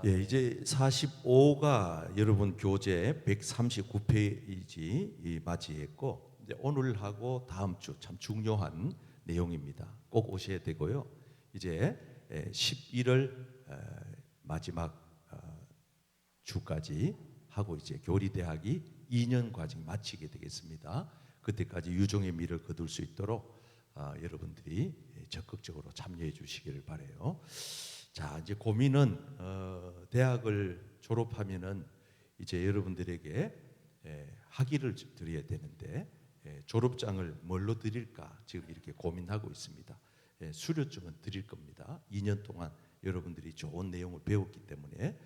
예, 이제 45가 여러분 교재 139페이지 맞이했고, 이제 오늘하고 다음 주 참 중요한 내용입니다. 꼭 오셔야 되고요. 이제 11월 마지막 주까지 하고 이제 교리대학이 2년 과정 마치게 되겠습니다. 그때까지 유종의 미를 거둘 수 있도록 여러분들이 적극적으로 참여해 주시기를 바라요. 자, 이제 고민은 대학을 졸업하면은 이제 여러분들에게 학위를 드려야 되는데 졸업장을 뭘로 드릴까 지금 이렇게 고민하고 있습니다. 수료증은 드릴 겁니다. 2년 동안 여러분들이 좋은 내용을 배웠기 때문에.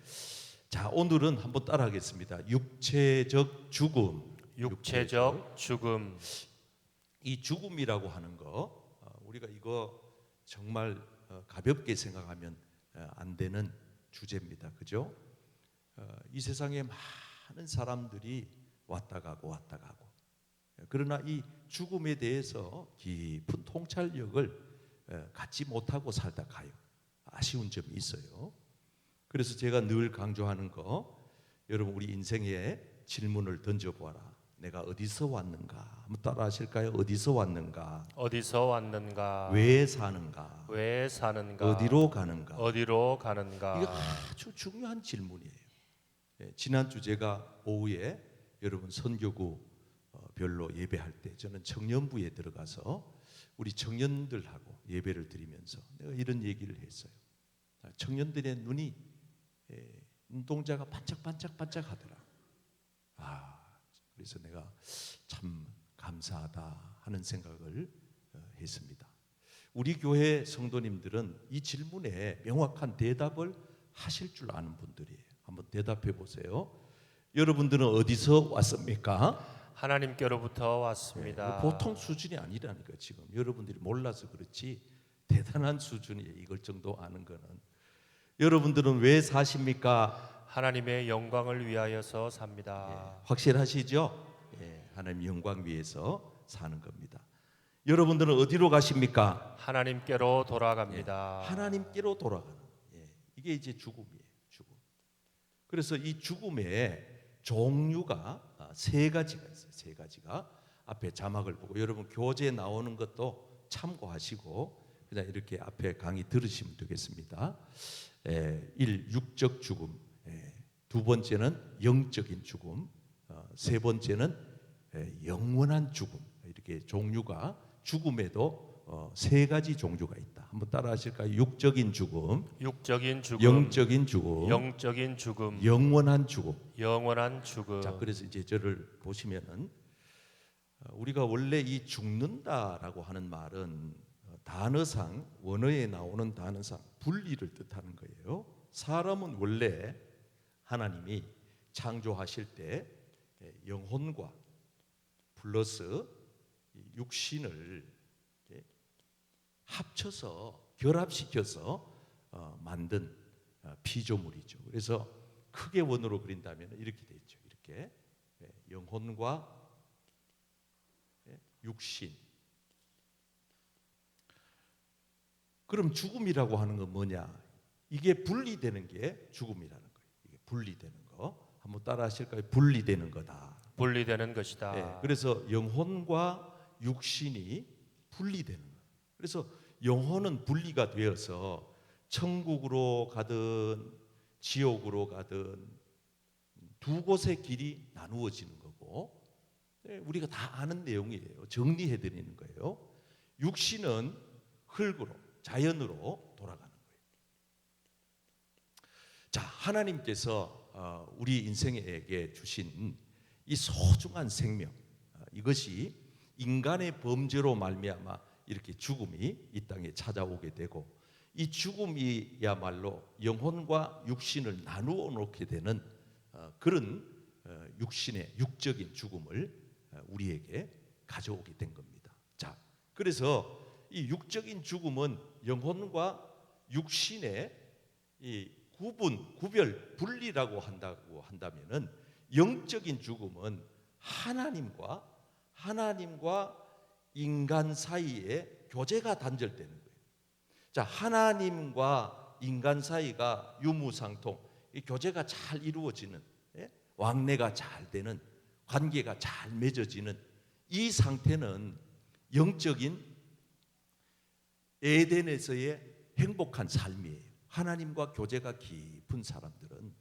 자, 오늘은 한번 따라하겠습니다. 육체적 죽음. 육체적 죽음. 이 죽음이라고 하는 거 우리가 이거 정말 가볍게 생각하면 안 되는 주제입니다. 그죠? 이 세상에 많은 사람들이 왔다 가고 왔다 가고, 그러나 이 죽음에 대해서 깊은 통찰력을 갖지 못하고 살다 가요. 아쉬운 점이 있어요. 그래서 제가 늘 강조하는 거, 여러분 우리 인생에 질문을 던져보아라. 내가 어디서 왔는가? 한번 따라 하실까요? 어디서 왔는가? 어디서 왔는가? 왜 사는가? 왜 사는가? 어디로 가는가? 어디로 가는가? 이거 아주 중요한 질문이에요. 지난주 제가 오후에 여러분 선교구 별로 예배할 때 저는 청년부에 들어가서 우리 청년들하고 예배를 드리면서 내가 이런 얘기를 했어요. 청년들의 눈이 눈동자가 반짝반짝 하더라. 그래서 내가 참 감사하다 하는 생각을 했습니다. 우리 교회 성도님들은 이 질문에 명확한 대답을 하실 줄 아는 분들이에요. 한번 대답해 보세요. 여러분들은 어디서 왔습니까? 하나님께로부터 왔습니다. 보통 수준이 아니라니까. 지금 여러분들이 몰라서 그렇지 대단한 수준이에요. 이걸 정도 아는 거는. 여러분들은 왜 사십니까? 하나님의 영광을 위하여서 삽니다. 확실하시죠? 하나님 영광 위해서 사는 겁니다. 여러분들은 어디로 가십니까? 하나님께로 돌아갑니다. 하나님께로 돌아가는. 이게 이제 죽음이에요. 죽음. 그래서 이 죽음의 종류가 세 가지가 있어요. 세 가지가. 앞에 자막을 보고 여러분 교재에 나오는 것도 참고하시고 그냥 이렇게 앞에 강의 들으시면 되겠습니다. 1. 육적 죽음. 두 번째는 영적인 죽음. 세 번째는 영원한 죽음. 이렇게 종류가, 죽음에도 세 가지 종류가 있다. 한번 따라 하실까요? 육적인 죽음, 육적인 죽음, 영적인 죽음, 영적인 죽음, 영원한 죽음. 영원한 죽음. 자, 그래서 이제 저를 보시면은 우리가 원래 이 죽는다라고 하는 말은 단어상, 원어에 나오는 단어상 분리를 뜻하는 거예요. 사람은 원래 하나님이 창조하실 때 영혼과 플러스 육신을 합쳐서 결합시켜서 만든 피조물이죠. 그래서 크게 원으로 그린다면 이렇게 돼 있죠. 이렇게 영혼과 육신. 그럼 죽음이라고 하는 건 뭐냐? 이게 분리되는 게 죽음이라는 거예요. 이게 분리되는 거. 한번 따라 하실까요? 분리되는 거다. 분리되는 것이다. 그래서 영혼과 육신이 분리되는 거예요. 그래서 영혼은 분리가 되어서 천국으로 가든 지옥으로 가든 두 곳의 길이 나누어지는 거고, 우리가 다 아는 내용이에요. 정리해 드리는 거예요. 육신은 흙으로, 자연으로 돌아가는 거예요. 자, 하나님께서 우리 인생에게 주신 이 소중한 생명, 이것이 인간의 범죄로 말미암아 이렇게 죽음이 이 땅에 찾아오게 되고, 이 죽음이야말로 영혼과 육신을 나누어 놓게 되는 그런 육신의 육적인 죽음을 우리에게 가져오게 된 겁니다. 자, 그래서 이 육적인 죽음은 영혼과 육신의 이 구별, 분리라고 한다면은, 영적인 죽음은 하나님과 인간 사이에 교제가 단절되는 거예요. 자, 하나님과 인간 사이가 유무상통, 이 교제가 잘 이루어지는, 왕래가 잘 되는, 관계가 잘 맺어지는 이 상태는 영적인 에덴에서의 행복한 삶이에요. 하나님과 교제가 깊은 사람들은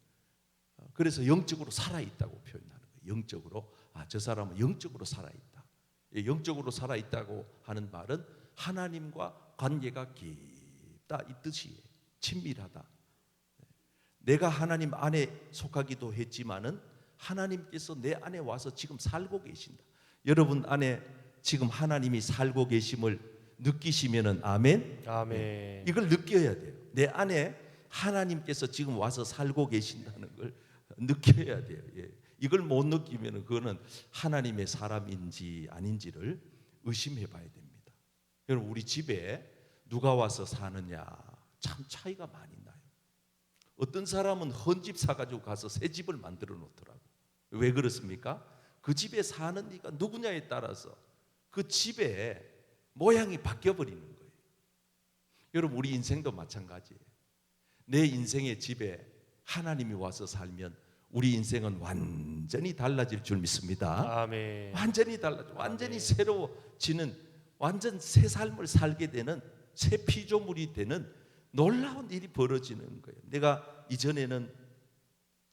그래서 영적으로 살아있다고 표현하는 거예요. 영적으로, 저 사람은 영적으로 살아있다. 영적으로 살아있다고 하는 말은 하나님과 관계가 깊다 이 뜻이에요. 친밀하다. 내가 하나님 안에 속하기도 했지만은 하나님께서 내 안에 와서 지금 살고 계신다. 여러분 안에 지금 하나님이 살고 계심을 느끼시면은 아멘. 아멘. 이걸 느껴야 돼요. 내 안에 하나님께서 지금 와서 살고 계신다는 걸 느껴야 돼요. 이걸 못 느끼면은 그거는 하나님의 사람인지 아닌지를 의심해 봐야 됩니다. 여러분 우리 집에 누가 와서 사느냐 참 차이가 많이 나요. 어떤 사람은 헌집 사가지고 가서 새 집을 만들어 놓더라고요. 왜 그렇습니까? 그 집에 사는 이가 누구냐에 따라서 그 집의 모양이 바뀌어버리는 거예요. 여러분 우리 인생도 마찬가지예요. 내 인생의 집에 하나님이 와서 살면 우리 인생은 완전히 달라질 줄 믿습니다. 아멘. 완전히 달라져. 완전히 아멘. 새로워지는, 완전 새 삶을 살게 되는, 새 피조물이 되는 놀라운 일이 벌어지는 거예요. 내가 이전에는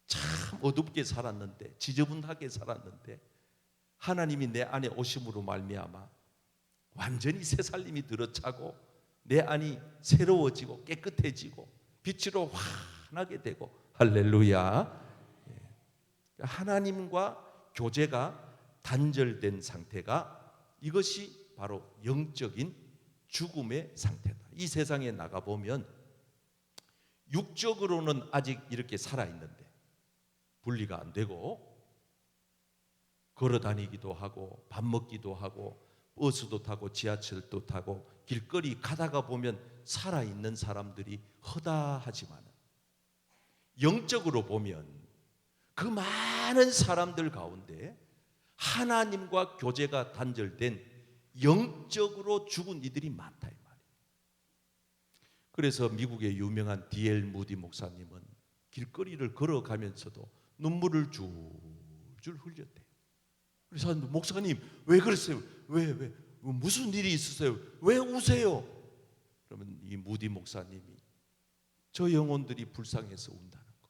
참 어둡게 살았는데, 지저분하게 살았는데 하나님이 내 안에 오심으로 말미암아 완전히 새 살림이 들어차고 내 안이 새로워지고 깨끗해지고 빛으로 환하게 되고, 할렐루야. 하나님과 교제가 단절된 상태가, 이것이 바로 영적인 죽음의 상태다. 이 세상에 나가보면 육적으로는 아직 이렇게 살아있는데 분리가 안 되고 걸어 다니기도 하고 밥 먹기도 하고 버스도 타고 지하철도 타고 길거리 가다가 보면 살아있는 사람들이 허다하지만 영적으로 보면 그 많은 사람들 가운데 하나님과 교제가 단절된 영적으로 죽은 이들이 많다 이 말이에요. 그래서 미국의 유명한 D.L. 무디 목사님은 길거리를 걸어가면서도 눈물을 줄줄 흘렸대요. 그래서 목사님 왜 그랬어요? 왜 무슨 일이 있으세요? 왜 우세요? 그러면 이 무디 목사님이 저 영혼들이 불쌍해서 운다는 거.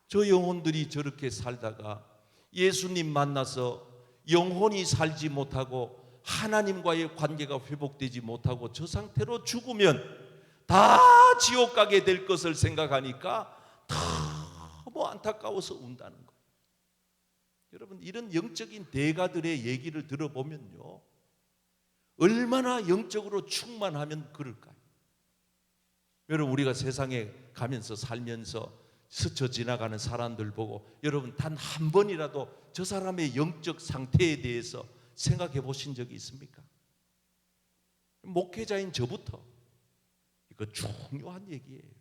저 영혼들이 저렇게 살다가 예수님 만나서 영혼이 살지 못하고 하나님과의 관계가 회복되지 못하고 저 상태로 죽으면 다 지옥 가게 될 것을 생각하니까 너무 안타까워서 운다는 거예요. 여러분 이런 영적인 대가들의 얘기를 들어보면요, 얼마나 영적으로 충만하면 그럴까요? 여러분 우리가 세상에 가면서 살면서 스쳐 지나가는 사람들 보고 여러분 단 한 번이라도 저 사람의 영적 상태에 대해서 생각해 보신 적이 있습니까? 목회자인 저부터 이거 중요한 얘기예요.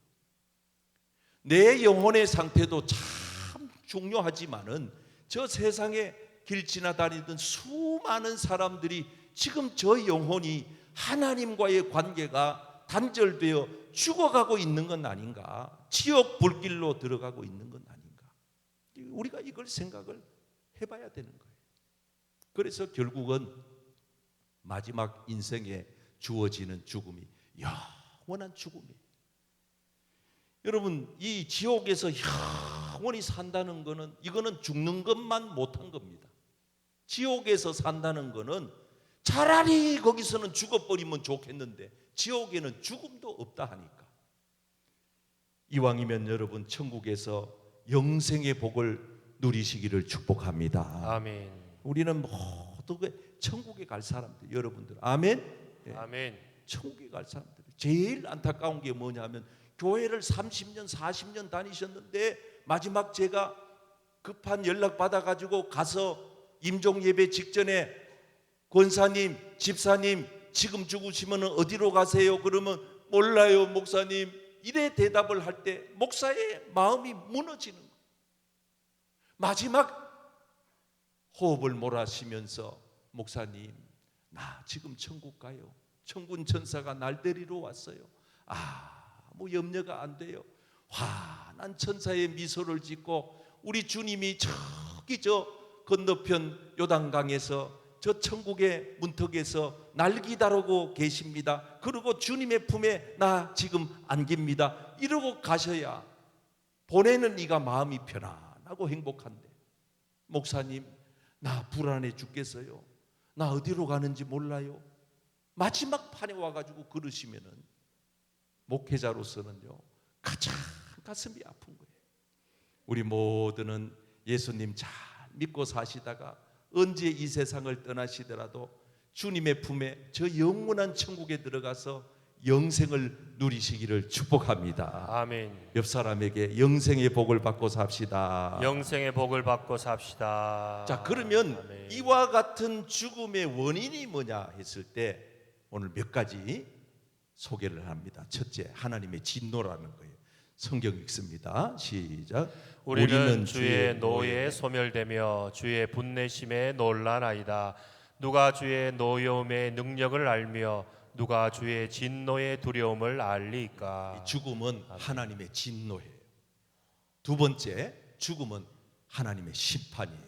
내 영혼의 상태도 참 중요하지만은 저 세상에 길 지나다니던 수많은 사람들이 지금 저 영혼이 하나님과의 관계가 단절되어 죽어가고 있는 건 아닌가? 지옥 불길로 들어가고 있는 건 아닌가? 우리가 이걸 생각을 해봐야 되는 거예요. 그래서 결국은 마지막 인생에 주어지는 죽음이 영원한 죽음이에요. 여러분 이 지옥에서 영원히 산다는 거는 이거는 죽는 것만 못한 겁니다. 지옥에서 산다는 거는 차라리 거기서는 죽어버리면 좋겠는데 지옥에는 죽음도 없다 하니까, 이왕이면 여러분 천국에서 영생의 복을 누리시기를 축복합니다. 아멘. 우리는 모두 천국에 갈 사람들, 여러분들 아멘. 아멘. 천국에 갈 사람들 제일 안타까운 게 뭐냐면 교회를 30년 40년 다니셨는데 마지막 제가 급한 연락 받아가지고 가서 임종 예배 직전에 권사님 집사님 지금 죽으시면 어디로 가세요? 그러면 몰라요 목사님, 이래 대답을 할 때 목사의 마음이 무너지는 거예요. 마지막 호흡을 몰아쉬면서 목사님 나 지금 천국 가요. 천군 천사가 날 데리러 왔어요. 아무 염려가 안 돼요. 환한 천사의 미소를 짓고 우리 주님이 저기 저 건너편 요단강에서 저 천국의 문턱에서 날기 다루고 계십니다. 그리고 주님의 품에 나 지금 안깁니다. 이러고 가셔야 보내는 이가 마음이 편안하고 행복한데, 목사님 나 불안해 죽겠어요. 나 어디로 가는지 몰라요. 마지막 판에 와가지고 그러시면은 목회자로서는요 가장 가슴이 아픈 거예요. 우리 모두는 예수님 잘 믿고 사시다가 언제 이 세상을 떠나시더라도 주님의 품에 저 영원한 천국에 들어가서 영생을 누리시기를 축복합니다. 아멘. 옆 사람에게 영생의 복을 받고 삽시다. 영생의 복을 받고 삽시다. 자, 그러면 아멘. 이와 같은 죽음의 원인이 뭐냐 했을 때 오늘 몇 가지 소개를 합니다. 첫째, 하나님의 진노라는 거예요. 성경 읽습니다. 시작. 우리는 주의 노예에 소멸되며 주의 분내심에 놀라나이다. 누가 주의 노여움의 능력을 알며 누가 주의 진노의 두려움을 알리까. 죽음은 하나님의 진노예요. 두 번째, 죽음은 하나님의 심판이에요.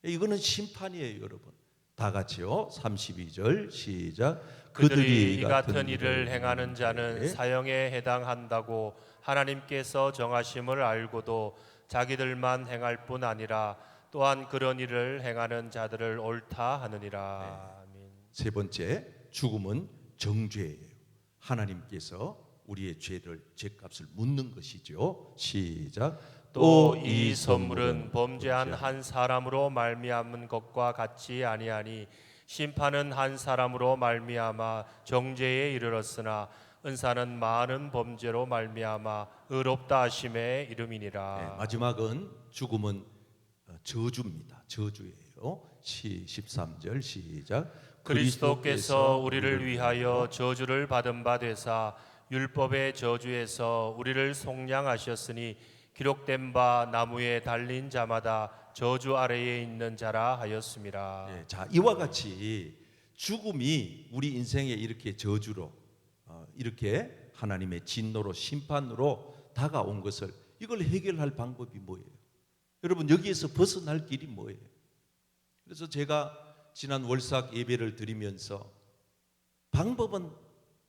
이거는 심판이에요, 여러분. 다 같이요. 32절 시작. 그들이 이 같은 일을 행하는 자는 사형에 해당한다고 하나님께서 정하심을 알고도 자기들만 행할 뿐 아니라 또한 그런 일을 행하는 자들을 옳다 하느니라. 아멘. 세 번째, 죽음은 정죄예요. 하나님께서 우리의 죄를 죄값을 묻는 것이죠. 시작. 또 이 선물은 범죄한 한 사람으로 말미암은 것과 같지 아니하니 심판은 한 사람으로 말미암아 정죄에 이르렀으나 은사는 많은 범죄로 말미암아 의롭다 하심의 이름이니라. 마지막은 죽음은 저주입니다. 저주예요. 13절 시작. 그리스도께서 우리를 위하여 저주를 받은 바 되사 율법의 저주에서 우리를 속량하셨으니 기록된 바 나무에 달린 자마다 저주 아래에 있는 자라 하였음이라. 자, 이와 같이 죽음이 우리 인생에 이렇게 저주로 이렇게 하나님의 진노로 심판으로 다가온 것을 이걸 해결할 방법이 뭐예요? 여러분, 여기에서 벗어날 길이 뭐예요? 그래서 제가 지난 월삭 예배를 드리면서 방법은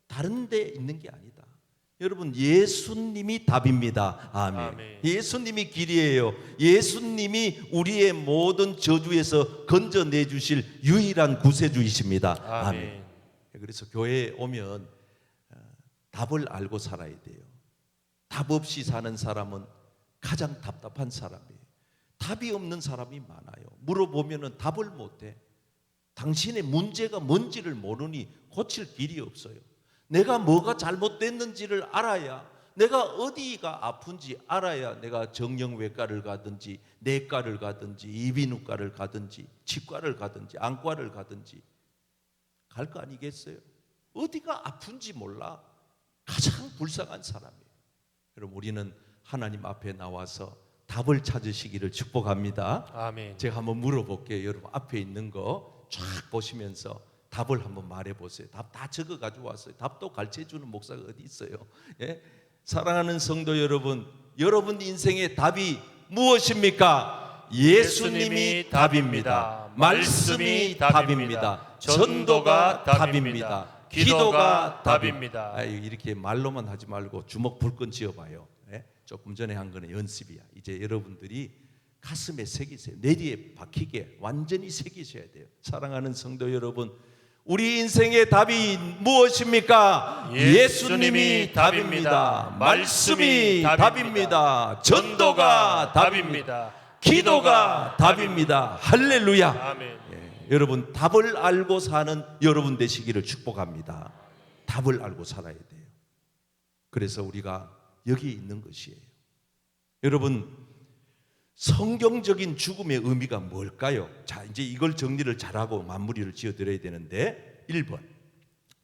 다른 데 있는 게 아니다. 여러분, 예수님이 답입니다. 아멘. 아멘. 예수님이 길이에요. 예수님이 우리의 모든 저주에서 건져내 주실 유일한 구세주이십니다. 아멘. 그래서 교회에 오면 답을 알고 살아야 돼요. 답 없이 사는 사람은 가장 답답한 사람이에요. 답이 없는 사람이 많아요. 물어보면 답을 못해. 당신의 문제가 뭔지를 모르니 고칠 길이 없어요. 내가 뭐가 잘못됐는지를 알아야, 내가 어디가 아픈지 알아야 내가 정형외과를 가든지 내과를 가든지 이비인후과를 가든지 치과를 가든지 안과를 가든지 갈 거 아니겠어요? 어디가 아픈지 몰라. 가장 불쌍한 사람이에요. 여러분, 우리는 하나님 앞에 나와서 답을 찾으시기를 축복합니다. 아멘. 제가 한번 물어볼게요. 여러분, 앞에 있는 거 쫙 보시면서 답을 한번 말해보세요. 답 다 적어 가지고 왔어요. 답도 가르쳐주는 목사가 어디 있어요? 예? 사랑하는 성도 여러분, 여러분 인생의 답이 무엇입니까? 예수님이 답입니다. 말씀이 답입니다. 전도가 답입니다. 기도가 답입니다. 이렇게 말로만 하지 말고 주먹 불끈 쥐어봐요. 예? 조금 전에 한 거는 연습이야. 이제 여러분들이 가슴에 새기세요. 뇌리에 박히게 완전히 새기셔야 돼요. 사랑하는 성도 여러분, 우리 인생의 답이 무엇입니까? 예수님이 답입니다. 말씀이 답입니다. 전도가 답입니다. 기도가 답입니다. 할렐루야. 아멘. 여러분, 답을 알고 사는 여러분 되시기를 축복합니다. 답을 알고 살아야 돼요. 그래서 우리가 여기 있는 것이에요. 여러분, 성경적인 죽음의 의미가 뭘까요? 자, 이제 이걸 정리를 잘하고 마무리를 지어드려야 되는데 1번,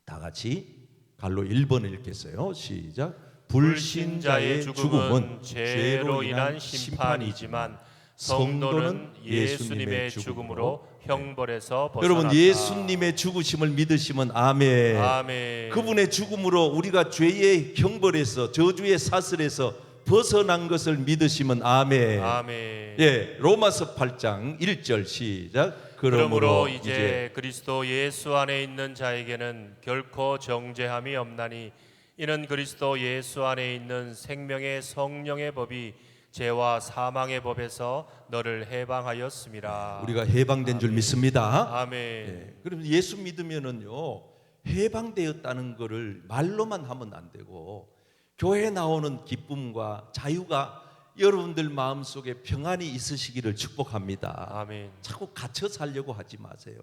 다 같이 갈로 1번을 읽겠어요. 시작. 불신자의 죽음은 죄로 인한 심판이지만 성도는 예수님의 죽음으로 형벌에서 벗어났다. 여러분, 예수님의 죽으심을 믿으시면 아멘. 아멘. 그분의 죽음으로 우리가 죄의 형벌에서 저주의 사슬에서 벗어난 것을 믿으시면 아멘. 아멘. 예, 로마서 8장 1절 시작. 그러므로 이제 그리스도 예수 안에 있는 자에게는 결코 정죄함이 없나니 이는 그리스도 예수 안에 있는 생명의 성령의 법이 죄와 사망의 법에서 너를 해방하였습니다. 우리가 해방된 줄 믿습니다. 아멘. 예, 그럼 예수 믿으면은요 해방되었다는 것을 말로만 하면 안 되고 교회 나오는 기쁨과 자유가 여러분들 마음속에 평안이 있으시기를 축복합니다. 아멘. 자꾸 갇혀 살려고 하지 마세요.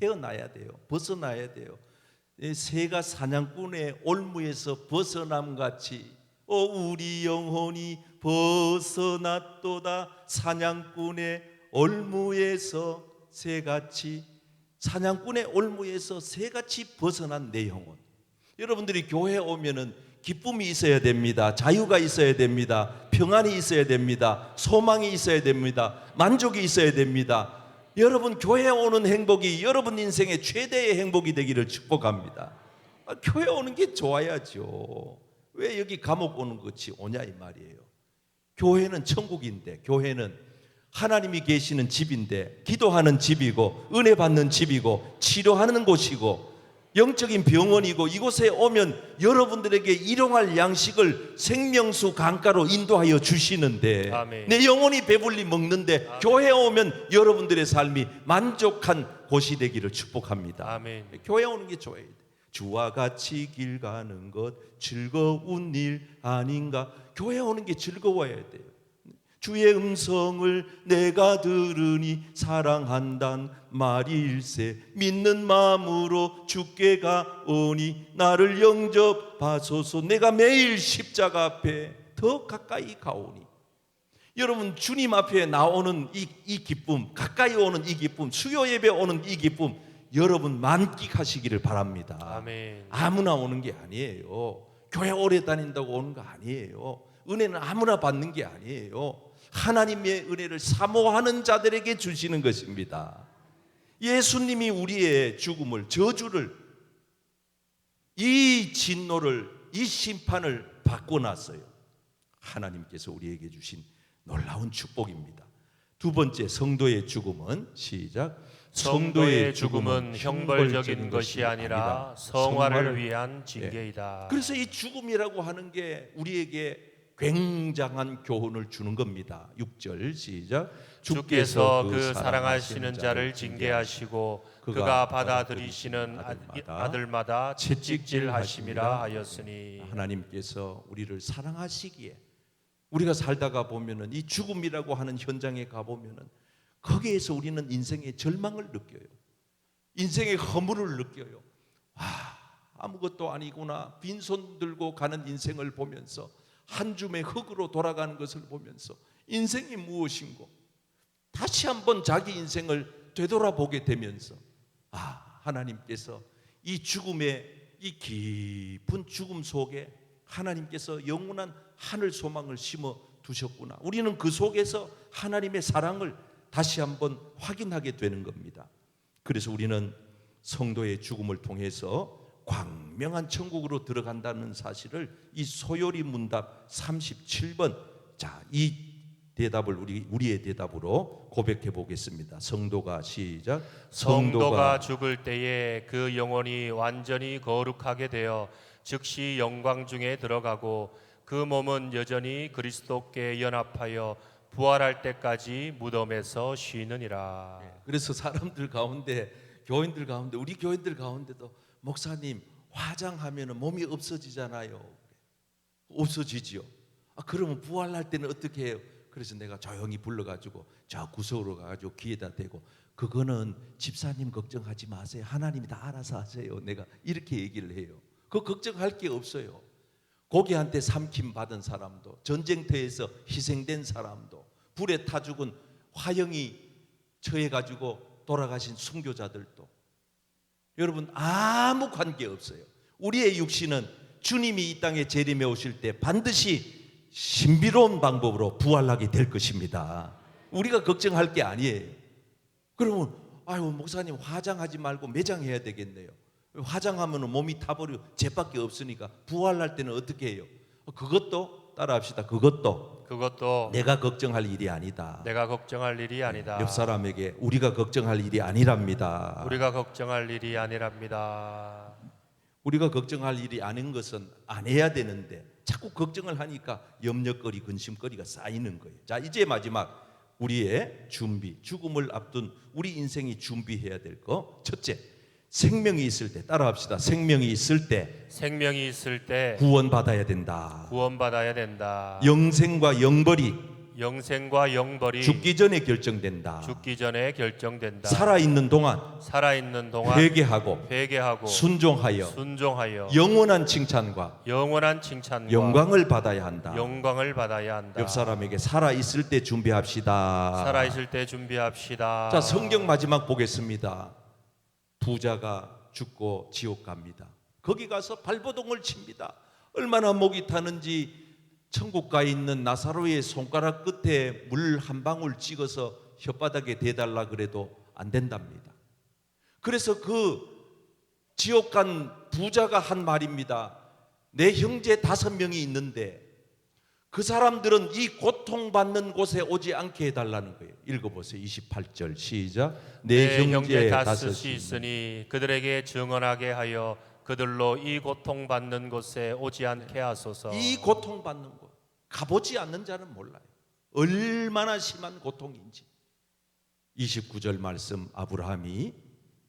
헤어나야 돼요. 벗어나야 돼요. 새가 사냥꾼의 올무에서 벗어남같이 우리 영혼이 벗어났도다. 사냥꾼의 올무에서 새같이, 사냥꾼의 올무에서 새같이 벗어난 내 영혼. 여러분들이 교회에 오면은 기쁨이 있어야 됩니다. 자유가 있어야 됩니다. 평안이 있어야 됩니다. 소망이 있어야 됩니다. 만족이 있어야 됩니다. 여러분 교회에 오는 행복이 여러분 인생의 최대의 행복이 되기를 축복합니다. 교회 오는 게 좋아야죠. 왜 여기 감옥 오는 것이 오냐 이 말이에요. 교회는 천국인데, 교회는 하나님이 계시는 집인데, 기도하는 집이고 은혜 받는 집이고 치료하는 곳이고 영적인 병원이고, 이곳에 오면 여러분들에게 일용할 양식을 생명수 강가로 인도하여 주시는데, 아멘. 내 영혼이 배불리 먹는데 아멘. 교회에 오면 여러분들의 삶이 만족한 곳이 되기를 축복합니다. 아멘. 교회 오는 게 좋아야 돼. 주와 같이 길 가는 것 즐거운 일 아닌가. 교회 오는 게 즐거워야 돼요. 주의 음성을 내가 들으니 사랑한단 말일세. 믿는 마음으로 주께 가오니 나를 영접하소서. 내가 매일 십자가 앞에 더 가까이 가오니. 여러분 주님 앞에 나오는 이 기쁨, 가까이 오는 이 기쁨, 수요 예배 오는 이 기쁨 여러분 만끽하시기를 바랍니다. 아멘. 아무나 오는 게 아니에요. 교회 오래 다닌다고 오는 거 아니에요. 은혜는 아무나 받는 게 아니에요. 하나님의 은혜를 사모하는 자들에게 주시는 것입니다. 예수님이 우리의 죽음을, 저주를, 이 진노를, 이 심판을 받고 났어요. 하나님께서 우리에게 주신 놀라운 축복입니다. 두 번째, 성도의 죽음은 시작. 성도의 죽음은 형벌적인 것이 아니라 성화를 위한 징계이다. 그래서 이 죽음이라고 하는 게 우리에게 굉장한 교훈을 주는 겁니다. 6절 시작. 주께서 그 사랑하시는 자를 징계하시고 그가 받아들이시는 아들마다 채찍질하심이라 하였으니. 하나님께서 우리를 사랑하시기에 우리가 살다가 보면은 이 죽음이라고 하는 현장에 가 보면은 거기에서 우리는 인생의 절망을 느껴요. 인생의 허물을 느껴요. 아무것도 아니구나. 빈손 들고 가는 인생을 보면서, 한 줌의 흙으로 돌아가는 것을 보면서 인생이 무엇인고 다시 한번 자기 인생을 되돌아보게 되면서 하나님께서 이 죽음의 이 깊은 죽음 속에 하나님께서 영원한 하늘 소망을 심어 두셨구나. 우리는 그 속에서 하나님의 사랑을 다시 한번 확인하게 되는 겁니다. 그래서 우리는 성도의 죽음을 통해서 광명한 천국으로 들어간다는 사실을 이 소요리 문답 37번, 이 대답을 우리의 대답으로 고백해 보겠습니다. 성도가 시작. 성도가 죽을 때에 그 영혼이 완전히 거룩하게 되어 즉시 영광 중에 들어가고 그 몸은 여전히 그리스도께 연합하여 부활할 때까지 무덤에서 쉬느니라. 그래서 사람들 가운데, 교인들 가운데, 우리 교인들 가운데도 목사님 화장하면 몸이 없어지잖아요. 없어지지요. 그러면 부활할 때는 어떻게 해요? 그래서 내가 조용히 불러가지고 저 구석으로 가가지고 귀에다 대고, 그거는 집사님 걱정하지 마세요. 하나님이 다 알아서 하세요. 내가 이렇게 얘기를 해요. 그거 걱정할 게 없어요. 고기한테 삼킴 받은 사람도, 전쟁터에서 희생된 사람도, 불에 타 죽은 화형이 처해가지고 돌아가신 순교자들도, 여러분 아무 관계 없어요. 우리의 육신은 주님이 이 땅에 재림해 오실 때 반드시 신비로운 방법으로 부활하게 될 것입니다. 우리가 걱정할 게 아니에요. 그러면 목사님 화장하지 말고 매장해야 되겠네요. 화장하면 몸이 타버리고 죄밖에 없으니까 부활할 때는 어떻게 해요? 그것도 따라합시다. 그것도 그것도 내가 걱정할 일이 아니다. 내가 걱정할 일이 아니다. 옆 사람에게 우리가 걱정할 일이 아니랍니다. 우리가 걱정할 일이 아니랍니다. 우리가 걱정할 일이 아닌 것은 안 해야 되는데 자꾸 걱정을 하니까 염려거리, 근심거리가 쌓이는 거예요. 자, 이제 마지막 우리의 준비, 죽음을 앞둔 우리 인생이 준비해야 될 거. 첫째, 생명이 있을 때, 따라합시다. 생명이 있을 때 생명이 있을 때 구원받아야 된다. 구원받아야 된다. 영생과 영벌이 영생과 영벌이 죽기 전에 결정된다. 죽기 전에 결정된다. 살아있는 동안 살아있는 동안 회개하고 회개하고 순종하여 순종하여 영원한 칭찬과 영원한 칭찬과 영광을 받아야 한다. 영광을 받아야 한다. 옆 사람에게 살아있을 때 준비합시다. 살아있을 때 준비합시다. 자, 성경 마지막 보겠습니다. 부자가 죽고 지옥 갑니다. 거기 가서 발버둥을 칩니다. 얼마나 목이 타는지 천국 가 있는 나사로의 손가락 끝에 물 한 방울 찍어서 혓바닥에 대달라 그래도 안 된답니다. 그래서 그 지옥 간 부자가 한 말입니다. 내 형제 5명이 있는데 그 사람들은 이 고통받는 곳에 오지 않게 해달라는 거예요. 읽어보세요. 28절 시작. 내 형제 5이 있으니 그들에게 증언하게 하여 그들로 이 고통받는 곳에 오지 않게 하소서. 이 고통받는 곳 가보지 않는 자는 몰라요. 얼마나 심한 고통인지. 29절 말씀, 아브라함이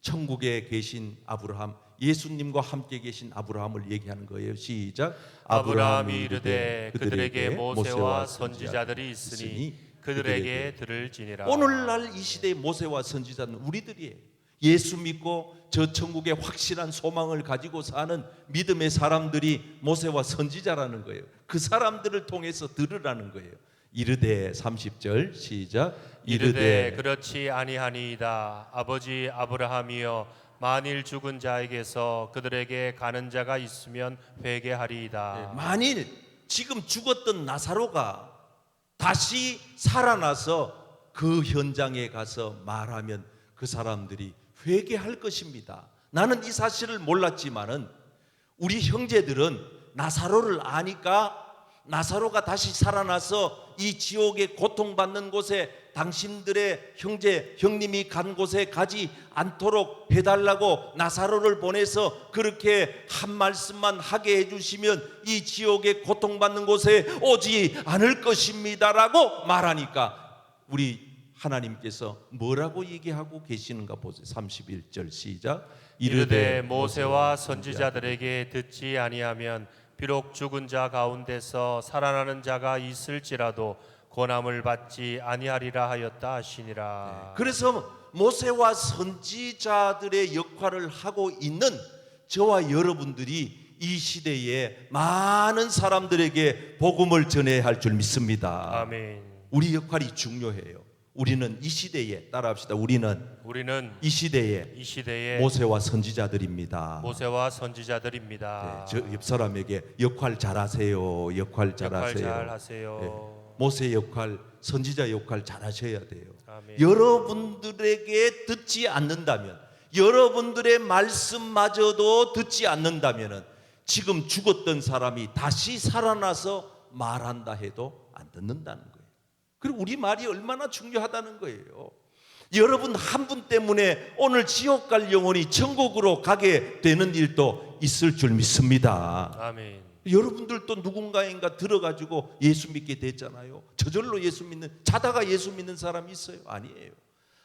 천국에 계신 아브라함, 예수님과 함께 계신 아브라함을 얘기하는 거예요. 시작. 아브라함이 이르되 그들에게 모세와 선지자들이 있으니 그들에게 들을지니라. 오늘날 이 시대의 모세와 선지자는 우리들이에요. 예수 믿고 저 천국의 확실한 소망을 가지고 사는 믿음의 사람들이 모세와 선지자라는 거예요. 그 사람들을 통해서 들으라는 거예요. 이르되 30절 시작. 이르되 그렇지 아니하니이다. 아버지 아브라함이여 만일 죽은 자에게서 그들에게 가는 자가 있으면 회개하리이다. 만일 지금 죽었던 나사로가 다시 살아나서 그 현장에 가서 말하면 그 사람들이 회개할 것입니다. 나는 이 사실을 몰랐지만은 우리 형제들은 나사로를 아니까 나사로가 다시 살아나서 이 지옥의 고통받는 곳에 당신들의 형님이 간 곳에 가지 않도록 해달라고 나사로를 보내서 그렇게 한 말씀만 하게 해주시면 이 지옥의 고통받는 곳에 오지 않을 것입니다라고 말하니까 우리 하나님께서 뭐라고 얘기하고 계시는가 보세요. 31절 시작. 이르되 모세와 선지자들에게 듣지 아니하면 비록 죽은 자 가운데서 살아나는 자가 있을지라도 고난을 받지 아니하리라 하였다 하시니라. 그래서 모세와 선지자들의 역할을 하고 있는 저와 여러분들이 이 시대에 많은 사람들에게 복음을 전해야 할 줄 믿습니다. 아멘. 우리 역할이 중요해요. 우리는 이 시대에 따라합시다. 우리는 이 시대에 모세와 선지자들입니다. 모세와 선지자들입니다. 저 옆 사람에게 역할 잘하세요. 역할 잘하세요. 잘하세요. 모세 역할, 선지자 역할 잘하셔야 돼요. 아멘. 여러분들에게 듣지 않는다면, 여러분들의 말씀마저도 듣지 않는다면 지금 죽었던 사람이 다시 살아나서 말한다 해도 안 듣는다는 거예요. 그리고 우리 말이 얼마나 중요하다는 거예요. 여러분 한 분 때문에 오늘 지옥 갈 영혼이 천국으로 가게 되는 일도 있을 줄 믿습니다. 아멘. 여러분들도 누군가인가 들어가지고 예수 믿게 됐잖아요. 저절로 예수 믿는, 자다가 예수 믿는 사람이 있어요? 아니에요.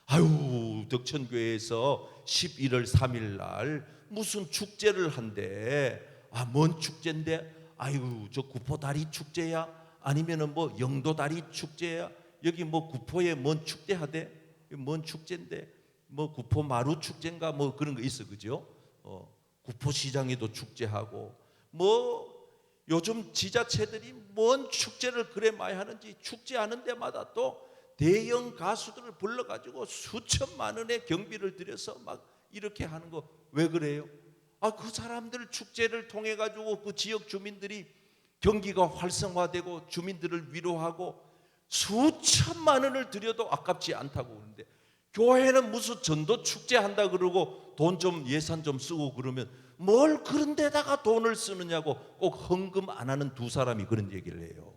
아유, 덕천교회에서 11월 3일 날 무슨 축제를 한대. 아, 뭔 축제인데? 아유, 저 구포다리 축제야? 아니면은 뭐 영도다리 축제야? 여기 뭐 구포에 뭔 축제 하대? 뭔 축제인데? 뭐 구포 마루 축제인가 뭐 그런 거 있어, 그죠? 구포시장에도 축제하고 뭐 요즘 지자체들이 뭔 축제를 그래 많이 하는지 축제하는 데마다 또 대형 가수들을 불러가지고 수천만 원의 경비를 들여서 막 이렇게 하는 거 왜 그래요? 아, 그 사람들 축제를 통해 가지고 그 지역 주민들이 경기가 활성화되고 주민들을 위로하고 수천만 원을 들여도 아깝지 않다고 그러는데 교회는 무슨 전도 축제 한다 그러고 돈 좀 예산 좀 쓰고 그러면 뭘 그런 데다가 돈을 쓰느냐고 꼭 헌금 안 하는 두 사람이 그런 얘기를 해요.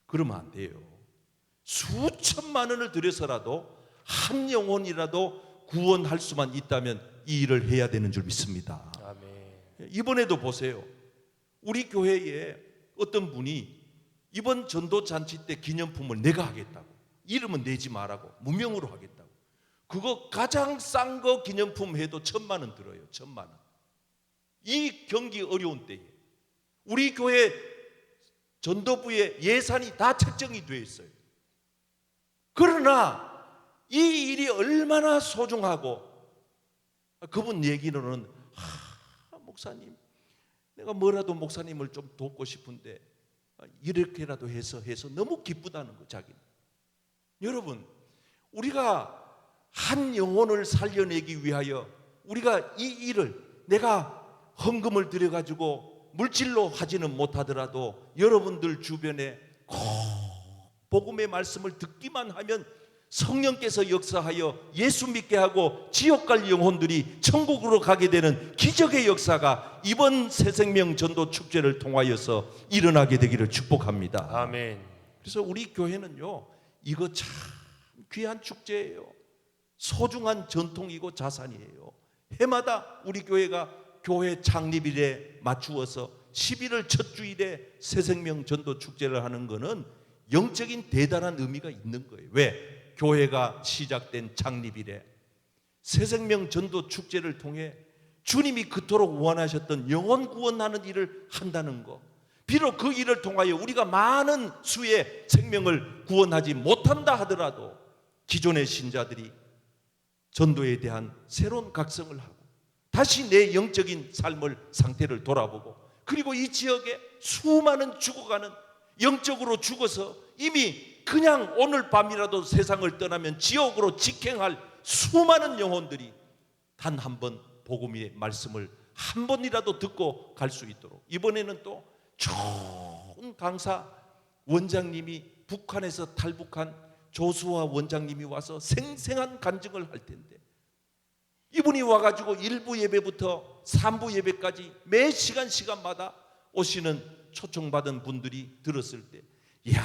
그러면 안 돼요. 수천만 원을 들여서라도 한 영혼이라도 구원할 수만 있다면 이 일을 해야 되는 줄 믿습니다. 아멘. 이번에도 보세요. 우리 교회에 어떤 분이 이번 전도 잔치 때 기념품을 내가 하겠다고, 이름은 내지 말라고, 무명으로 하겠다고. 그거 가장 싼 거 기념품 해도 1,000만 원 들어요. 1,000만 원. 이 경기 어려운 때에 우리 교회 전도부의 예산이 다 책정이 되어 있어요. 그러나 이 일이 얼마나 소중하고, 그분 얘기로는 목사님, 내가 뭐라도 목사님을 좀 돕고 싶은데 이렇게라도 해서 너무 기쁘다는 거, 자기는. 여러분, 우리가 한 영혼을 살려내기 위하여 우리가 이 일을 내가 헌금을 들여가지고 물질로 하지는 못하더라도 여러분들 주변에 꼭 복음의 말씀을 듣기만 하면 성령께서 역사하여 예수 믿게 하고 지옥 갈 영혼들이 천국으로 가게 되는 기적의 역사가 이번 새생명 전도 축제를 통하여서 일어나게 되기를 축복합니다. 아멘. 그래서 우리 교회는요, 이거 참 귀한 축제예요. 소중한 전통이고 자산이에요. 해마다 우리 교회가 교회 창립일에 맞추어서 11월 첫 주일에 새생명 전도 축제를 하는 것은 영적인 대단한 의미가 있는 거예요. 왜? 교회가 시작된 창립일에 새생명 전도 축제를 통해 주님이 그토록 원하셨던 영혼 구원하는 일을 한다는 것, 비록 그 일을 통하여 우리가 많은 수의 생명을 구원하지 못한다 하더라도 기존의 신자들이 전도에 대한 새로운 각성을 하고 다시 내 영적인 삶을 상태를 돌아보고, 그리고 이 지역에 수많은 죽어가는, 영적으로 죽어서 이미 그냥 오늘 밤이라도 세상을 떠나면 지옥으로 직행할 수많은 영혼들이 단 한 번 복음의 말씀을 한 번이라도 듣고 갈 수 있도록, 이번에는 또 좋은 강사 원장님이 북한에서 탈북한 조수아 원장님이 와서 생생한 간증을 할 텐데, 이분이 와가지고 1부 예배부터 3부 예배까지 매 시간마다 오시는 초청받은 분들이 들었을 때, 이야,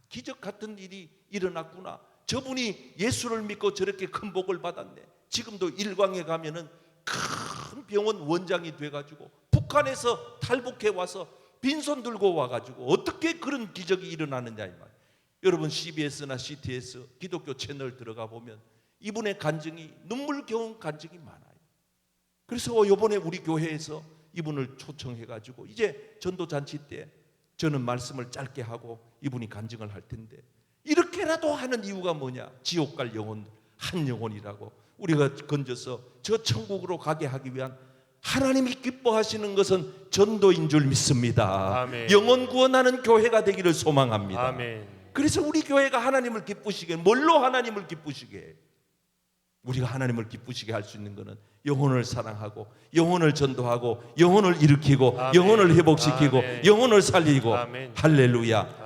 기적 같은 일이 일어났구나. 저분이 예수를 믿고 저렇게 큰 복을 받았네. 지금도 일광에 가면은 큰 병원 원장이 돼가지고 북한에서 탈북해 와서 빈손 들고 와가지고 어떻게 그런 기적이 일어나느냐 이 말. 여러분 CBS나 CTS 기독교 채널 들어가 보면 이분의 간증이 눈물겨운 간증이 많아요. 그래서 이번에 우리 교회에서 이분을 초청해가지고 이제 전도잔치 때 저는 말씀을 짧게 하고 이분이 간증을 할 텐데, 이렇게라도 하는 이유가 뭐냐? 지옥 갈 영혼 한 영혼이라고 우리가 건져서 저 천국으로 가게 하기 위한, 하나님이 기뻐하시는 것은 전도인 줄 믿습니다. 아멘. 영혼 구원하는 교회가 되기를 소망합니다. 아멘. 그래서 우리 교회가 하나님을 기쁘시게, 뭘로 하나님을 기쁘시게? 우리가 하나님을 기쁘시게 할 수 있는 것은 영혼을 사랑하고 영혼을 전도하고 영혼을 일으키고 아멘. 영혼을 회복시키고 아멘. 영혼을 살리고. 아멘. 할렐루야.